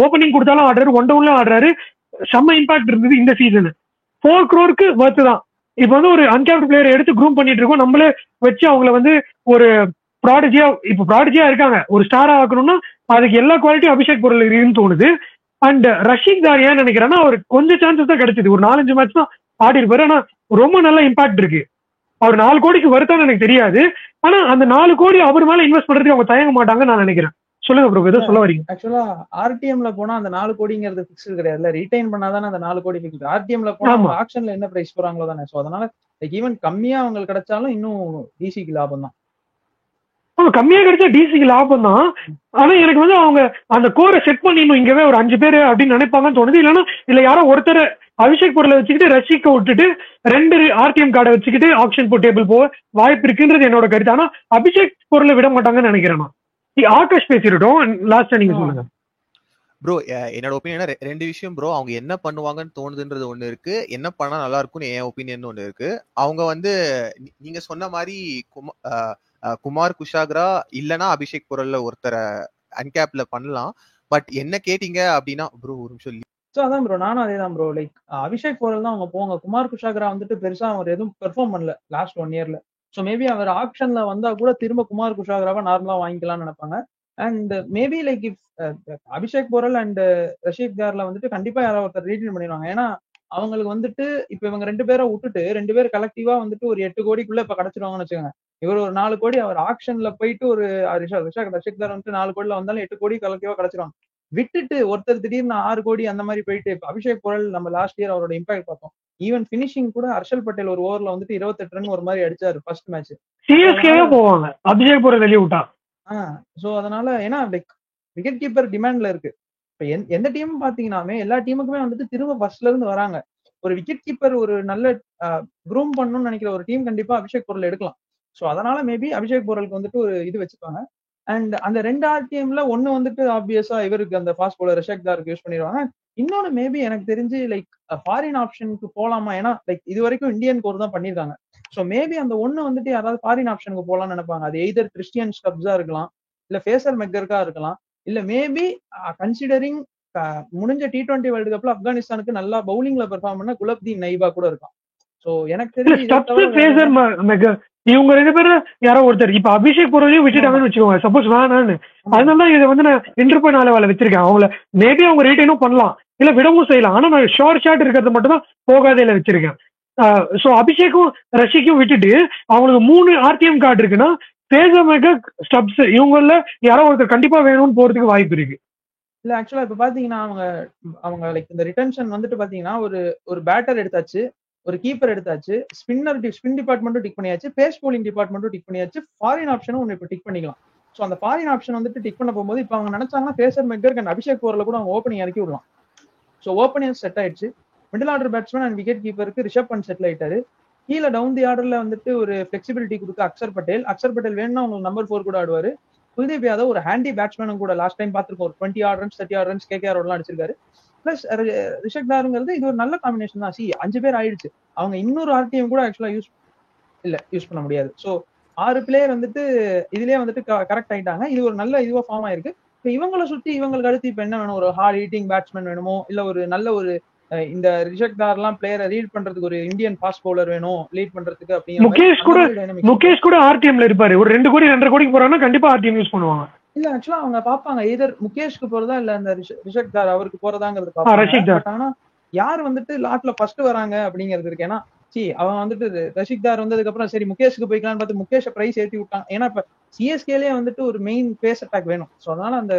opening கொடுத்தாலும் ஆடுறாரு, ஒன் டவுன்ல ஆடுறாரு. செம்ம இம்பாக்ட் இருந்தது இந்த சீசன். 4 crore வர்த்து தான். இப்ப வந்து ஒரு அன்கேப்ட் பிளேயர் எடுத்து க்ரூம் பண்ணிட்டு இருக்கோம். நம்மளே வச்சு அவங்கள வந்து ஒரு ப்ராடஜியா இருக்காங்க, ஒரு ஸ்டாரா ஆக்கணும்னா அதுக்கு எல்லா குவாலிட்டியும் அபிஷேக் பொருள் இருக்குன்னு தோணுது. அண்ட் ரஷிக் தார் ஏன் நினைக்கிறேன்னா, அவர் கொஞ்சம் சான்சஸ் தான் கிடைச்சது, ஒரு 4-5 மேட்ச் தான் ஆடி இருப்பாரு. ஆனா ரொம்ப நல்ல இம்பாக்ட் இருக்கு. அவர் 4 கோடிக்கு வருத்தான்னு எனக்கு தெரியாது, ஆனா அந்த 4 கோடி அவர் மேல இன்வெஸ்ட் பண்றதுக்கு அவங்க தயங்க மாட்டாங்கன்னு நான் நினைக்கிறேன். சொல்லுங்க ப்ரோ, ஏதோ சொல்ல வரீங்க? ஆக்சுவலா ஆர்டிஎம்ல போனா அந்த 4 கோடிங்கிறது பிக்ஸ்டு கிடையாதுல, ரிட்டைன் பண்ணாதானே அந்த 4 கோடி பிக்ஸ்டு. ஆர்டிஎம்ல போனா ஆக்ஷன்ல என்ன பிரைஸ் போறாங்களோ தானே. சோ அதனால ஈவன் கம்மியா அவங்களுக்கு கிடைச்சாலும் இன்னும் டிசிக்கு லாபம் தான். கம்மியா கிடைச்சா டிசிக்கு லாபம் தான். ஆனா எனக்கு வந்து அவங்க அந்த கோரை செட் பண்ணிடணும், இங்கவே ஒரு 5 பேர் அப்படின்னு நினைப்பாங்கன்னு தோணுது. இல்லைன்னா இல்ல யாரோ ஒருத்தர் அபிஷேக் பொருளை வச்சுக்கிட்டு ரஷிக்க விட்டுட்டு 2 ஆர்டிஎம் கார்டை வச்சுக்கிட்டு ஆப்ஷன் டேபிள் போக வாய்ப்பு இருக்குன்றது என்னோட கருத்து. ஆனா அபிஷேக் பொருளை விட மாட்டாங்கன்னு நினைக்கிறேன் நான். ஆகாஷ் பேசிட்டோம், லாஸ்டா நீங்க சொல்லுங்க ப்ரோ. என்னோட ஒப்பீனியன் 2 விஷயம் ப்ரோ. அவங்க என்ன பண்ணுவாங்கன்னு தோணுதுன்றது ஒண்ணு இருக்கு, என்ன பண்ணா நல்லா இருக்கும்னு என் ஒப்பீனியன் ஒண்ணு இருக்கு. அவங்க வந்து நீங்க சொன்ன மாதிரி குமார் குஷாக்ரா இல்லனா அபிஷேக் பொருள்ல ஒருத்தரை அன்கேப்ல பண்ணலாம். பட் என்ன கேட்டீங்க அப்படின்னா ப்ரோ ஒரு நிமிஷம். சோ அதான் ப்ரோ, நானும் அதே தான் ப்ரோ. லைக் அபிஷேக் பொருள் தான் அவங்க போங்க. குமார் குஷாக்ரா வந்துட்டு பெருசா அவர் எதுவும் பெர்ஃபார்ம் பண்ணல லாஸ்ட் 1 yearல. சோ மேபி அவர் ஆப்ஷன்ல வந்தா கூட திரும்ப குமார் குஷாக்ராவை நார்மலா வாங்கிக்கலாம்னு நினைப்பாங்க. And maybe like if Abhishek பொருள் அண்ட் ரஷீத் தார்ல வந்துட்டு கண்டிப்பா யாராவது ஒருத்தர் ரீட்டைன் பண்ணிடுவாங்க. ஏன்னா அவங்களுக்கு வந்துட்டு இப்ப இவங்க 2 பேரை விட்டுட்டு 2 பேர் கலெக்டிவா வந்துட்டு ஒரு 8 கோடிக்குள்ள இப்ப கிடைச்சிருவாங்கன்னு வச்சுக்கோங்க. இவர் ஒரு 4 கோடி, அவர் ஆக்ஷன்ல போயிட்டு ஒரு ரஷீத் தார் வந்துட்டு 4 கோடில வந்தாலும் 8 கோடி கலெக்டிவா கிடைச்சிருவாங்க. விட்டுட்டு ஒருத்தர் திடீர்னு 6 கோடி அந்த மாதிரி போயிட்டு அபிஷேக் பொருள் நம்ம லாஸ்ட் இயர் அவரோட இம்பாக்ட் பார்த்தோம். ஈவன் பினிஷிங் கூட ஹர்ஷல் பட்டேல் ஒரு ஓவர்ல வந்துட்டு 28 ரன் ஒரு மாதிரி அடிச்சாரு ஃபர்ஸ்ட் மேட்ச். சிஎஸ்கேவே போவாங்க அபிஷேக் பொருள் வெளிய விட்டா. சோ அதனால ஏன்னா லைக் விக்கெட் கீப்பர் டிமாண்ட்ல இருக்கு. இப்ப எந்த டீம் பாத்தீங்கன்னாமே எல்லா டீமுக்குமே வந்துட்டு திரும்ப ஃபர்ஸ்ட்ல இருந்து வராங்க. ஒரு விக்கெட் கீப்பர் ஒரு நல்ல க்ரூம் பண்ணணும்னு நினைக்கிற ஒரு டீம் கண்டிப்பா அபிஷேக் பொருள் எடுக்கலாம். சோ அதனால மேபி அபிஷேக் பொருளுக்கு வந்துட்டு ஒரு இது வச்சுப்பாங்க. அண்ட் அந்த 2 ஆர்டிஎம்ல ஒன்னு வந்துட்டு ஆப்வியஸா இவருக்கு அந்த ஃபாஸ்ட் பவுலர் ரஷிக் தாருக்கு யூஸ் பண்ணிடுவாங்க. இன்னொன்னு மேபி எனக்கு தெரிஞ்சு லைக் ஃபாரின் ஆப்ஷனுக்கு போலாமா, ஏன்னா லைக் இது வரைக்கும் இந்தியன் கோர் தான் பண்ணிருக்காங்க. சோ மேபி அந்த ஒண்ணு வந்துட்டு யாராவது ஃபாரின் ஆப்ஷனுக்கு போலாம்னு நினைப்பாங்க. அது எய்தர் கிறிஸ்டியன் ஸ்டப்ஸா இருக்கலாம், இல்ல ஃபேசர் மெக்கர்கா இருக்கலாம், இல்ல மேபி கன்சிடரிங் முடிஞ்ச T20 வேர்ல்டு கப்ல ஆப்கானிஸ்தானுக்கு நல்லா பவுலிங்ல பெர்ஃபார்ம் பண்ண குலப்தீன் நைபா கூட இருக்கான். சோ எனக்கு தெரிஞ்சு இவங்க 2 பேரும் யாரோ ஒருத்தர் இப்ப அபிஷேக் பொருளையும் விட்டுட்டாங்கன்னு வச்சுக்கோங்க, சப்போஸ் வேணான்னு. அதனாலதான் இதை வந்து நான் இன்று போய் நாளை வேலை வச்சிருக்கேன். அவங்கள மேபி அவங்க ரீட்டைனும் பண்ணலாம், இல்ல விடவும் செய்யலாம். ஆனா நான் ஷார்ட் இருக்கிறது மட்டும் தான் போகாதையில வச்சிருக்கேன். சோ அபிஷேக்கும் ரஷிக்கும் விட்டுட்டு அவங்களுக்கு 3 ஆர்டிஎம் கார்டு இருக்குன்னா ஸ்டப்ஸ் இவங்கள யாரோ ஒருத்தர் கண்டிப்பா வேணும்னு போறதுக்கு வாய்ப்பு இருக்கு. இல்ல ஆக்சுவலா இப்ப பாத்தீங்கன்னா அவங்க லைக் இந்த ரிட்டன்ஷன் வந்துட்டு பாத்தீங்கன்னா ஒரு பேட்டர் எடுத்தாச்சு, ஒரு கீப்பர் எடுத்தாச்சு, ஸ்பின் டிபார்ட்மெண்ட்டும் டிக் பண்ணியாச்சு, பேஸ் போலிங் டிபார்ட்மெண்ட்டும் டிக் பண்ணியாச்சு, ஃபாரின் ஆப்ஷனும் ஒன்று இப்போ டிக் பண்ணிக்கலாம். ஸோ அந்த ஃபாரின் ஆப்ஷன் வந்துட்டு டிக் பண்ண போகும்போது இப்போ அவங்க நினைச்சாங்கன்னா Fraser McGurk and Abhishek Porel கூட அவங்க ஓப்பனிங் இறக்கி விடலாம். ஸோ ஓப்பனிங் செட் ஆயிடுச்சு. Middle order batsman and wicket கீப்பருக்கு ரிஷப் பண்ட் செட்டில் ஆயிட்டாரு. கீழே டவுன் தி ஆர்டர்ல வந்துட்டு ஒரு ஃபிளெக்சிபிலிட்டி கொடுத்து அக்ஷர் பட்டேல் வேணும்னா உங்களுக்கு நம்பர் 4 கூட ஆடுவாரு. குல்தீப் யாதவ் ஒரு ஹேண்டி பேட்ஸ்மேனும் கூட, லாஸ்ட் டைம் பார்த்துருக்கோம் ஒரு 20 ஆட் ரன்ஸ் 30 ஆட் ரன்ஸ் கேகேஆரோடலாம் அடிச்சிருக்காரு. பிளஸ் ரிஷப் தாருங்கிறது இது ஒரு நல்ல காம்பினேஷன் தான். 5 பேர் ஆயிடுச்சு. அவங்க இன்னொரு ஆர்டிஎம் கூட ஆக்சுவலா யூஸ் பண்ண முடியாது. ஸோ 6 பிளேயர் வந்துட்டு இதுலயே வந்துட்டு கரெக்ட் ஆயிட்டாங்க. இது ஒரு நல்ல இதுவா ஃபார்ம் ஆயிருக்கு. இப்ப இவங்களை சுத்தி இவங்களுக்கு அடுத்து இப்ப என்ன வேணும்? ஒரு ஹார்ட் ஹீட்டிங் பேட்ஸ்மேன் வேணுமோ, இல்ல ஒரு நல்ல ஒரு இந்த ரிஷப் தார்லாம் பிளேயரை ரீட் பண்றதுக்கு ஒரு இந்தியன் ஃபாஸ்ட் பவுலர் வேணும் லீட் பண்றதுக்கு அப்படிங்கிற முகேஷ் கூட ஆர்டிஎம்ல இருப்பாரு. ஒரு 2 கோடி 2.5 கோடிக்கு போறாங்கன்னா கண்டிப்பா ஆர்டிஎம் யூஸ் பண்ணுவாங்க. இல்ல ஆக்சுவலா அவங்க பாப்பாங்க எதர் முகேஷ்க்கு போறதா இல்ல இந்த ரிஷப் தார் அவருக்கு போறதாங்கிறது பாப்பாங்க. ஆனா யார் வந்துட்டு லாட்ல ஃபர்ஸ்ட் வராங்க அப்படிங்கிறது இருக்கு. ஏன்னா அவன் வந்துட்டு ரஷிக் தார் வந்ததுக்கு அப்புறம் சரி முகேஷ்க்கு போய்க்கலான்னு பார்த்து முகேஷை பிரைஸ் ஏற்றி விட்டாங்க. ஏன்னா இப்ப சிஎஸ்கேலயே வந்துட்டு ஒரு மெயின் பேஸ் அட்டாக் வேணும். ஸோ அதனால அந்த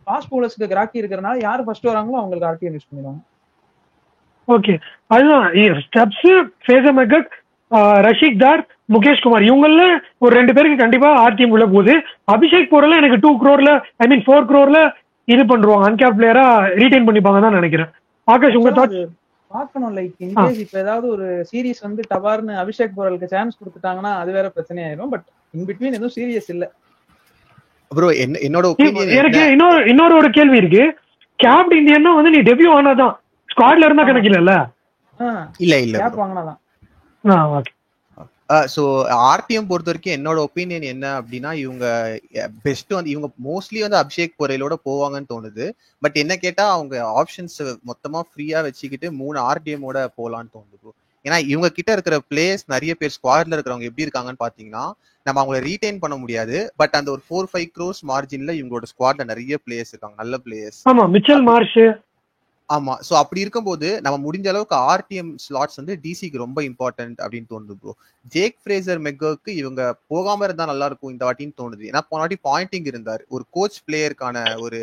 ஃபாஸ்ட் பவுலர்ஸ்க்கு கிராக்கி இருக்கிறனால யார் ஃபர்ஸ்ட் வராங்களோ அவங்களுக்கு ஆர்டிஎம் யூஸ் பண்ணிடுவாங்க. ஓகே, அதுதான் ஸ்டெப்ஸ், ஃபேசர் மெக்கக், ரஷிக் தார், முகேஷ் குமார் இவங்கள ஒரு 2 பேருக்கு கண்டிப்பா ஆர்டிஎம் உள்ள போகுது. அபிஷேக் போறல எனக்கு 2 crore 4 crore இது பண்றாங்க, அன்கேப் பிளேயரா ரீடைன் பண்ணிப்பாங்க தான் நினைக்கிறேன். ஆகாஷ் உங்க தாட்? பாக்கணும் லைக் இன்கேஸ் இப்ப ஏதாவது ஒரு சீரிஸ் வந்து டபார்னு அபிஷேக் போரலுக்கு சான்ஸ் கொடுத்துட்டாங்கன்னா அது வேற பிரச்சனை ஆயிரும். பட் இன் பிட்வீன் எதுவும் சீரியஸ் இல்ல ப்ரோ. என்னோட ஒபினியன் எனக்கு இன்னொரு ஒரு கேள்வி இருக்கு. கேப்ட் இந்தியன்னா வந்து நீ டெபியூ ஆனாதான் ஸ்குவாட்ல இருந்தா கணக்கு இல்ல. இல்ல கேப் வாங்கினாதான். ஓகே. ஸோ ஆர்டிஎம் பொறுத்த வரைக்கும் என்னோட ஒப்பீனியன் என்ன அப்படின்னா, இவங்க பெஸ்ட் வந்து இவங்க மோஸ்ட்லி வந்து அபிஷேக் பொறையிலோட போவாங்கன்னு தோணுது. பட் என்ன கேட்டா அவங்க ஆப்ஷன்ஸ் மொத்தமா ஃப்ரீயா வச்சுக்கிட்டு 3 ஆர்டிஎமோட போலான்னு தோணுது. ஏன்னா இவங்க கிட்ட இருக்கிற பிளேயர்ஸ் நிறைய பேர் ஸ்குவாட்ல இருக்கிறவங்க எப்படி இருக்காங்கன்னு பாத்தீங்கன்னா, நம்ம அவங்கள ரீடைன் பண்ண முடியாது. பட் அந்த ஒரு 4-5 crores மார்ஜின்ல இவங்களோட ஸ்குவாட்ல நிறைய பிளேயர்ஸ் இருக்காங்க, நல்ல பிளேயர்ஸ். ஆமா, மிச்சல் மார்ஷ். ஆமா, சோ அப்படி இருக்கும்போது நம்ம முடிஞ்ச அளவுக்கு ஆர்டிஎம் ஸ்லாட்ஸ் வந்து டிசிக்கு ரொம்ப இம்பார்ட்டன்ட் அப்படின்னு தோணுது ப்ரோ. ஜேக் ஃப்ரேசர் மெக்கருக்கு இவங்க போகாம இருந்தா நல்லா இருக்கும் இந்த வாட்டின்னு தோணுது. ஏன்னா போன வாட்டி பாயிண்டிங் இருந்தாரு, ஒரு கோச் பிளேயருக்கான ஒரு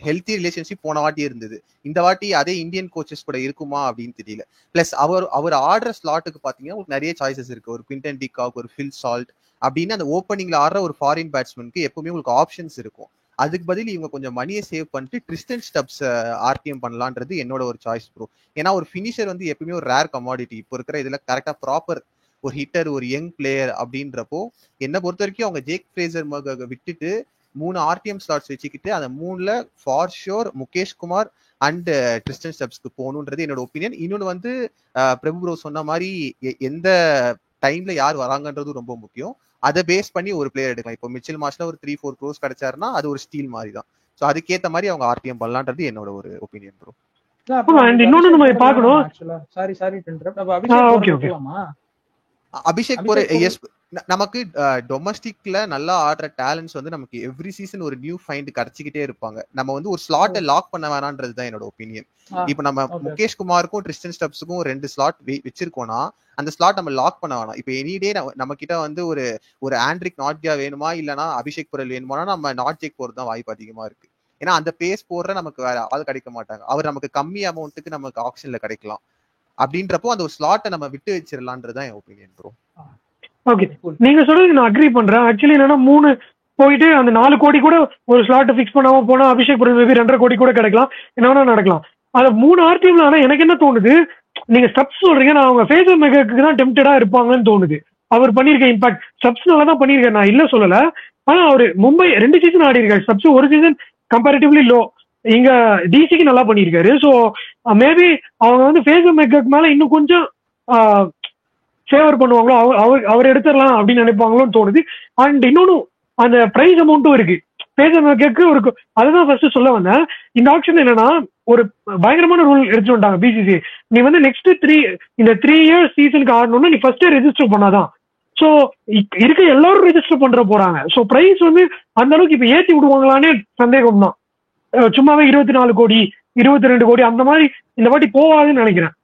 ஹெல்த்தி ரிலேஷன்ஷிப் போன வாட்டி இருந்தது. இந்த வாட்டி அதே இந்தியன் கோச்சஸ் கூட இருக்குமா அப்படின்னு தெரியல. பிளஸ் அவர் ஆடுற ஸ்லாட்டுக்கு பாத்தீங்கன்னா உங்களுக்கு நிறைய சாய்ஸஸ் இருக்கு. ஒரு குவிண்டன் டி காக், ஒரு ஃபில் சால்ட் அப்படின்னு அந்த ஓப்பனிங்ல ஆடுற ஒரு ஃபாரின் பேட்ஸ்மேனுக்கு எப்பவுமே உங்களுக்கு ஆப்ஷன்ஸ் இருக்கும். அதுக்கு பதில் இவங்க கொஞ்சம் மணியை சேவ் பண்ணிட்டு ட்ரிஸ்டன் ஸ்டப்ஸ் ஆர்டிஎம் பண்ணலான்றது என்னோட ஒரு சாய்ஸ் ப்ரோ. ஏன்னா ஒரு ஃபினிஷர் வந்து எப்பவுமே ஒரு ரேர் கமாடிட்டி. இப்போ இருக்கிற இதுல கரெக்டா ப்ராப்பர் ஒரு ஹிட்டர், ஒரு யங் பிளேயர் அப்படின்றப்போ என்னை பொறுத்த வரைக்கும் அவங்க ஜேக் ஃப்ரேசர் விட்டுட்டு 3 ஆர்டிஎம் ஸ்லாட்ஸ் வச்சுக்கிட்டு அந்த 3ல for sure Mukesh Kumar and Tristan ஸ்டப்ஸ்க்கு போகணுன்றது என்னோட ஒப்பீனியன். இன்னொன்று வந்து பிரபு ப்ரோ சொன்ன மாதிரி எந்த டைம்ல யார் வராங்கன்றது ரொம்ப முக்கியம். அதை பேஸ் பண்ணி ஒரு பிளேயர் எடுக்கலாம். இப்போ மிச்சல் மார்ஷ்ல ஒரு 3-4 crores கிடைச்சாருன்னா அது ஒரு ஸ்டீல் மாதிரி தான். ஸோ அதுக்கேற்ற மாதிரி அவங்க ஆர்டிஎம் பண்ணலான்றது என்னோட ஒரு ஒப்பீனியன் ப்ரோ. இன்னொன்னு நம்ம பார்க்கணும். அபிஷேக் போற எஸ், நமக்கு டொமஸ்டிக்ல நல்லா ஆடுற டேலண்ட்ஸ் வந்து நமக்கு எவ்ரி சீசன் ஒரு நியூ ஃபைண்ட் கிடைச்சிக்கிட்டே இருப்பாங்க. நம்ம வந்து ஒரு ஸ்லாட்டை லாக் பண்ண வேணான்றதுதான் என்னோட ஒப்பீனியன். இப்ப நம்ம முகேஷ் குமாருக்கும் ட்ரிஸ்டன் ஸ்டப்ஸுக்கும் 2 ஸ்லாட் வச்சிருக்கோம்னா அந்த ஸ்லாட் நம்ம லாக் பண்ண வேணாம். இப்ப எனிடே நம்ம கிட்ட வந்து ஒரு ஆண்ட்ரிக் நாட்ஜியா வேணுமா இல்லனா அபிஷேக் பொரல் வேணுமா, நம்ம நாட்ஜேக் போறது தான் வாய்ப்பு அதிகமா இருக்கு. ஏன்னா அந்த பேஸ் போடுற நமக்கு வேற ஆள் கிடைக்க மாட்டாங்க. அவர் நமக்கு கம்மி அமௌண்ட்டுக்கு நமக்கு ஆப்ஷன்ல கிடைக்கலாம். அப்படின்றப்போ அந்த ஒரு ஸ்லாட்டை நம்ம விட்டு வச்சிடலான்றதுதான் என் ஒப்பீனியன் ப்ரோ. ஓகே, நீங்க சொல்றது நான் அக்ரி பண்றேன். ஆக்சுவலி என்னன்னா 3 போயிட்டு அந்த 4 கோடி கூட ஒரு ஸ்லாட் ஃபிக்ஸ் பண்ணாம போனா அபிஷேக் பொரல் மேபி 2.5 கோடி கூட கிடைக்கலாம், என்ன வேணா நடக்கலாம். அது 3 ஆர்டிஎம்ல. ஆனா எனக்கு என்ன தோணுது, நீங்க ஸ்டப்ஸ் சொல்றீங்க, நான் அவங்க ஃபேசர் மெக்கருக்கு தான் டெம்ப்டடா இருப்பாங்கன்னு தோணுது. அவர் பண்ணிருக்க இம்பாக்ட் ஸ்டப்ஸ் நல்லா தான் பண்ணிருக்காரு, நான் இல்ல சொல்லல. ஆனா அவரு மும்பை 2 சீசன் ஆடி இருக்காரு, ஸ்டப்ஸ் ஒரு சீசன் கம்பேரிட்டிவ்லி லோ. இங்க டிசிக்கு நல்லா பண்ணிருக்காரு. ஸோ மேபி அவங்க வந்து ஃபேசர் மெக்கருக்கு மேல இன்னும் கொஞ்சம் ஃபேவர் பண்ணுவாங்களோ, அவர் எடுத்துடலாம் அப்படின்னு நினைப்பாங்களோன்னு தோணுது. அண்ட் இன்னொன்னு அந்த பிரைஸ் அமௌண்ட்டும் இருக்கு ஃபேசர் மெக்கருக்கு. ஒரு அதுதான் ஃபர்ஸ்ட் சொல்ல வந்தேன். இந்த ஆப்ஷன் என்னன்னா ஒரு பயங்கரமான ரூல் எடுத்து வந்துட்டாங்க பிசிசி. நீ வந்து நெக்ஸ்ட் 3 இயர்ஸ் சீசனுக்கு ஆடணும்னா நீ ஃபர்ஸ்டே ரெஜிஸ்டர் பண்ணாதான். ஸோ இருக்க எல்லாரும் ரெஜிஸ்டர் பண்ற போறாங்க. ஸோ பிரைஸ் வந்து அந்த அளவுக்கு இப்ப ஏற்றி விடுவாங்களானே சந்தேகம் தான். சும்மாவே 24 கோடி 22 கோடி அந்த மாதிரி இந்த வாட்டி போவாதுன்னு நினைக்கிறேன்.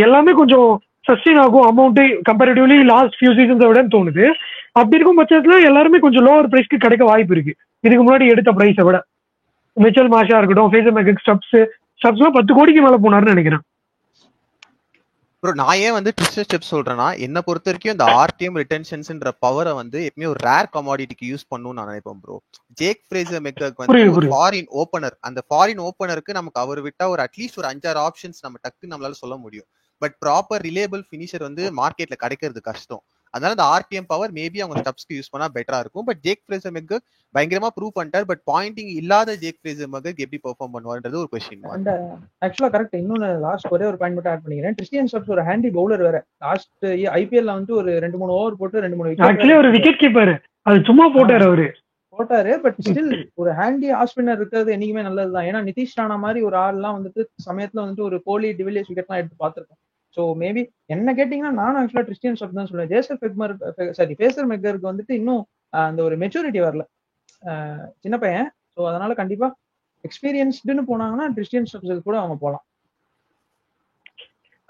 எல்லாமே கொஞ்சம் சஸ்டெயின் ஆகும் அமௌண்ட் கம்பேரிட்டிவ்லி லாஸ்ட் ஃபியூ சீசன்ஸை விட தோணுது. அப்படி இருக்கும் பட்சத்துல எல்லாருமே கொஞ்சம் லோவர் பிரைஸ்க்கு கிடைக்க வாய்ப்பு இருக்கு இதுக்கு முன்னாடி எடுத்த பிரைஸை விட. மிச்சல் மார்ஷா இருக்கட்டும், ஃபேசர் மெக்கக், ஸ்டப்ஸ்லாம் 10 கோடிக்கு மேல போனாருன்னு நினைக்கிறேன். ப்ரோ நான் ஏன் வந்து ட்விஸ்டர் ஸ்டெப் சொல்றேன்னா, என்ன பொறுத்த வரைக்கும் இந்த ஆர்டிஎம் ரிட்டென்ஷன்ஸ்ன்ற பவரை வந்து எப்பவுமே ஒரு ரேர் கமாடிட்டிக்கு யூஸ் பண்ணணும்னு நான் நினைப்பேன் ப்ரோ. ஜேக் ஃப்ரேசர் மெக்கக் வந்து ஒரு ஃபாரின் ஓப்பனர். அந்த ஃபாரின் ஓப்பனருக்கு நமக்கு அவர் விட்டா ஒரு அட்லீஸ்ட் ஒரு 5-6 ஆப்ஷன்ஸ் நம்ம டக்கு நம்மளால சொல்ல முடியும். பட் ப்ராப்பர் ரிலேபிள் ஃபினிஷர் வந்து மார்க்கெட்ல கிடைக்கிறது கஷ்டம். அதனால அந்த ஆர்பிஎம் பவர் மேபி அவங்க ஸ்டப்ஸ்க்கு யூஸ் பண்ணா பெட்டரா இருக்கும். பட் ஜேக் ஃப்ரேசர் மெக்கர் பயங்கரமா ப்ரூவ் பண்ணிட்டார். பட் பாயிண்டிங் இல்லாத ஜேக் ஃப்ரேசர் மெக்கர் எப்படி பெர்ஃபார்ம் பண்ணுவார்ன்றது ஒரு கொஸ்டின். அண்ட் ஆக்சுவலா கரெக்ட். இன்னொன்னு லாஸ்ட் ஒரே ஒரு பாயிண்ட் மட்டும் ஆட் பண்ணிக்கிறேன். கிறிஸ்டியன் ஸ்டப்ஸ் ஒரு ஹேண்டி பவுலர் வேற. லாஸ்ட் ஐபிஎல்ல வந்து ஒரு 2-3 ஓவர் போட்டு 2-3 விக்கெட். ஆக்சுவலி ஒரு விக்கெட் கீப்பர் அது சும்மா போட்டாரு அவரு. பட் ஸ்டில் ஒரு ஹேண்டி ஆஃப் ஸ்பின்னர் இருக்கிறது என்னைக்குமே நல்லதுதான். ஏன்னா நிதிஷ் ராணா மாதிரி ஒரு ஆள்லாம் வந்துட்டு சமயத்துல வந்துட்டு ஒரு கோலி டிவிலியர்ஸ் விக்கெட்லாம் எடுத்து பார்த்திருக்கோம். ஸோ மேபி என்ன கேட்டீங்கன்னா நானும் ஆக்சுவலா கிறிஸ்டியன் ஸ்டப்ஸ் தான் சொல்லுவேன். பேசர் மெக்கருக்கு வந்துட்டு இன்னும் அந்த ஒரு மெச்சூரிட்டி வரல, சின்ன பையன். ஸோ அதனால கண்டிப்பா எக்ஸ்பீரியன்ஸ்டுன்னு போனாங்கன்னா கிறிஸ்டியன் ஸ்டப்ஸ் கூட அவங்க போகலாம்.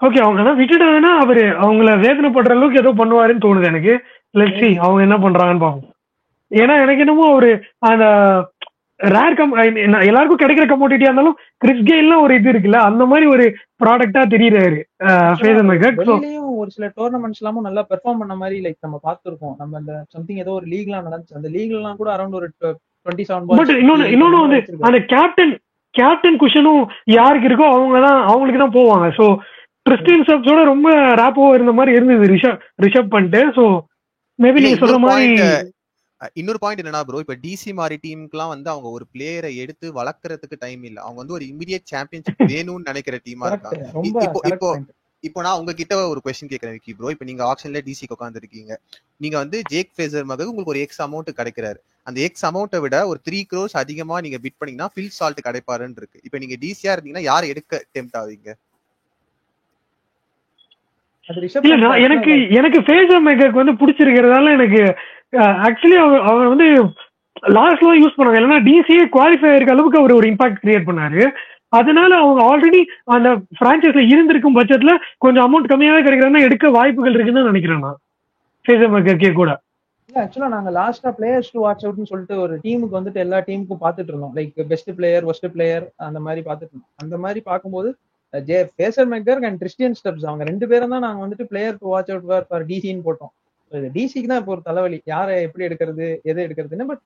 ஓகே, அவங்க என்ன விட்டுட்டாங்கன்னா அவரு அவங்கள வேதனைப்படுற அளவுக்கு ஏதோ பண்ணுவாருன்னு தோணுது எனக்கு. லெட்ஸ் see அவங்க என்ன பண்றாங்கன்னு பார்ப்போம். ஏன்னா எனக்கு என்னமோ அவரு அந்த ரேர் எல்லாருக்கும் கிடைக்கிற கமோடிட்டியா இருந்தாலும் கிறிஸ் கெயில்லாம் ஒரு இது இருக்குல்ல, அந்த மாதிரி ஒரு ப்ராடக்டா தெரியுறாரு பேசர் மெக்கர். வெளியிலயும் ஒரு சில டோர்னமெண்ட்ஸ் எல்லாமும் நல்லா பெர்ஃபார்ம் பண்ண மாதிரி லைக் நம்ம பார்த்திருக்கோம். நம்ம அந்த சம்திங் ஏதோ ஒரு லீக்லாம் நடந்துச்சு, அந்த லீக்லாம் கூட அரௌண்ட் ஒரு 27 பால்ஸ். பட் இன்னொன்னு வந்து அந்த கேப்டன் குஷனும் யாருக்கு இருக்கோ அவங்களுக்கு தான் போவாங்க. ஸோ கிறிஸ்டியன் ஸ்டப்ஸோட ரொம்ப ராப்போ இருந்த மாதிரி இருந்தது ரிஷப் பண்ணிட்டு. ஸோ மேபி நீங்க சொல்ற மாதிரி இன்னொரு பாயிண்ட் என்னன்னா ப்ரோ, இப்ப டிசி மாதிரி டீமுக்குலாம் வந்து அவங்க ஒரு பிளேயரை எடுத்து வளர்க்கறதுக்கு டைம் இல்ல. அவங்க வந்து ஒரு இமிடியேட் சாம்பியன்ஷிப் வேணும்னு நினைக்கிற டீமா இருக்காங்க. இப்போ நான் உங்ககிட்ட ஒரு கொஸ்டின் கேட்கறேன் விக்கி ப்ரோ. இப்ப நீங்க ஆப்ஷன்ல டிசிக்கு உட்கார்ந்து இருக்கீங்க. நீங்க வந்து ஜேக் ஃப்ரேசர் மகன் உங்களுக்கு ஒரு எக்ஸ் அமௌண்ட் கிடைக்கிறாரு. அந்த எக்ஸ் அமௌண்ட்டை விட ஒரு 3 crores அதிகமா நீங்க பிட் பண்ணீங்கன்னா ஃபில் சால்ட் கிடைப்பாருன்னு இருக்கு. இப்ப நீங்க டிசியா இருந்தீங்கன்னா யாரை எடுக்க டெம்ப்ட் ஆவீங்க? எனக்கு பேசர் மெக்கருக்கு வந்து பிடிச்சிருக்கிறதால எனக்கு ஆக்சுவலி அவர் வந்து லாஸ்ட்ல யூஸ் பண்ணாங்க. இல்லைன்னா டிசிஏ குவாலிஃபை இருக்க அளவுக்கு அவர் ஒரு இம்பாக்ட் கிரியேட் பண்ணாரு. அதனால அவங்க ஆல்ரெடி அந்த பிரான்சைஸ்ல இருந்திருக்கும் பட்சத்துல கொஞ்சம் அமௌண்ட் கம்மியாவே கிடைக்கிறதுனா எடுக்க வாய்ப்புகள் இருக்குன்னு நினைக்கிறேன் நான் பேசர் மெக்கருக்கே கூட. ஆக்சுவலா நாங்க லாஸ்டா பிளேயர்ஸ் டு வாட்ச் அவுட்னு சொல்லிட்டு ஒரு டீமுக்கு வந்துட்டு எல்லா டீமுக்கும் பாத்துட்டு இருந்தோம். Like best player, worst player அந்த மாதிரி பாத்துட்டு இருந்தோம். அந்த மாதிரி பார்க்கும்போது Fraser McGurk and Tristan Stubbs அவங்க 2 பேரும் தான் நாங்க வந்துட்டு player to watch out for டிசின்னு போட்டோம். டிசிக்கு தான் இப்போ ஒரு தலைவலி, யாரை எப்படி எடுக்கிறது எதை எடுக்கிறதுன்னு. பட்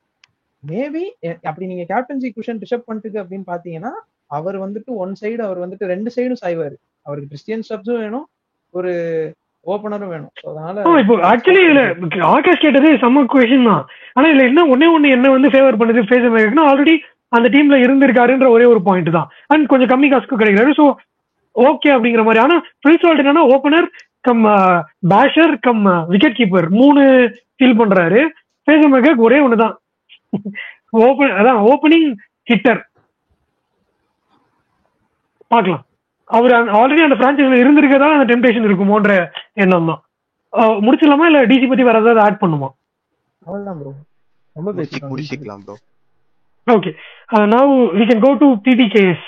மேபி அப்படி நீங்க கேப்டன்சி குஷன் ரிஷப் பண்ணிட்டு அப்படின்னு பாத்தீங்கன்னா அவர் வந்துட்டு ஒன் சைடு அவர் வந்துட்டு 2 சைடும் சாய்வாரு. அவருக்கு கிறிஸ்டியன் ஸ்டப்ஸும் வேணும், ஒரு ஓபனரும் வேணும். இப்போ ஆக்சுவலி இதுல ஆகாஷ் கேட்டது செம்ம கொஸ்டின் தான். ஆனா இதுல என்ன ஒண்ணு என்ன வந்து ஃபேவர் பண்ணுது பேசர் மெக்கர்னா ஆல்ரெடி அந்த டீம்ல இருந்திருக்காருன்ற ஒரே ஒரு பாயிண்ட் தான். அண்ட் கொஞ்சம் கம்மி காசுக்கு கிடைக்கிறாரு. ஸோ ஓகே அப்படிங்கிற மாதிரி. ஆனா ஃபில் சால்ட் என்னன்னா opener cum pacer cum wicket keeper 3 fill பண்றாரு. பேசர் மெக்கருக்கு ஒரே ஒண்ணுதான், ஓப்பனிங் ஹிட்டர். பார்க்கலாம், அவர் ஆல்ரெடி அந்த பிரான்சைஸ்ல இருந்திருக்கதான் அந்த டெம்டேஷன் இருக்குமோன்ற எண்ணம் தான். முடிச்சிடலாமா இல்ல டிசி பத்தி வேற ஏதாவது ஆட் பண்ணுமா? அவ்வளவுதான் ப்ரோ, ரொம்ப முடிச்சிக்கலாம் bro. Okay, now we can go to PTKS.